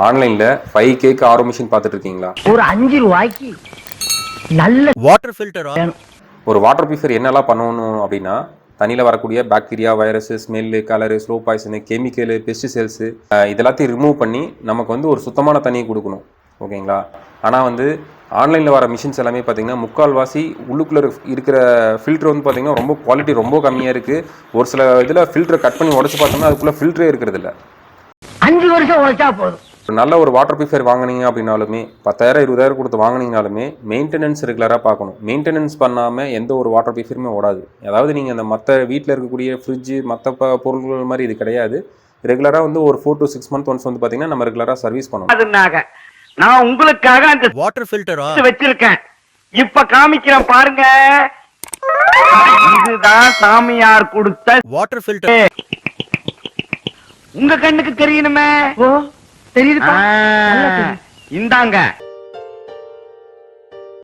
ஆன்லைன்ல 5Kக்கு ஆரோ மிஷின் பார்த்துட்டு இருக்கீங்களா? ஒரு 5 ரூபாய்க்கு நல்ல வாட்டர் ஃபில்டரா? ஒரு வாட்டர் ப்யூரிஃபையர் என்னெல்லாம் பண்ணணும் அப்படின்னா, தண்ணியில் வரக்கூடிய bacteria, virus, smell, colour, slow poison, chemical, pesticides இதெல்லாத்தையும் ரிமூவ் பண்ணி நமக்கு வந்து ஒரு சுத்தமான தண்ணியை கொடுக்கணும். ஓகேங்களா? ஆனால் வந்து ஆன்லைனில் வர மிஷின்ஸ் எல்லாமே பார்த்தீங்கன்னா, முக்கால்வாசி உள்ளுக்குள்ளே இருக்கிற ஃபில்ட்ரு வந்து பார்த்தீங்கன்னா ரொம்ப குவாலிட்டி ரொம்ப கம்மியாக இருக்குது. ஒரு சில இதில் ஃபில்டரை கட் பண்ணி உடச்சி பார்த்தோம்னா அதுக்குள்ளே ஃபில்டரே இருக்கிறது இல்லை. 5 வருஷம் உழைச்சா போதும். நல்ல ஒரு வாட்டர் ப்யூரிஃபையர் வாங்கினீங்க அப்படின்னாலுமே 10,000 20,000 கொடுத்து வாங்கினீங்கனாலுமே மெயின்டெனன்ஸ் ரெகுலராக பார்க்கணும். மெயின்டெனன்ஸ் பண்ணாமல் எந்த ஒரு வாட்டர் ப்யூரிஃபையருமே ஓடாது. அதாவது நீங்கள் அந்த மற்ற வீட்டில் இருக்கக்கூடிய ஃப்ரிட்ஜு மற்ற பொருட்கள் மாதிரி இது கிடையாது. ரெகுலராக வந்து ஒரு 4 to 6 months ஒன்ஸ் வந்து பார்த்தீங்கன்னா நம்ம ரெகுலராக சர்வீஸ் பண்ணணும். அதுனாக நான் உங்களுக்காக அந்த வாட்டர் ஃபில்டரா வச்சிருக்கேன். இப்ப காமிக்கிறேன் பாருங்க. இதுதான் சாமியார் கொடுத்த வாட்டர் ஃபில்டர். உங்க கண்ணுக்கு தெரியணுமே. ஓ தெரியுதுப்பா. இந்தாங்க.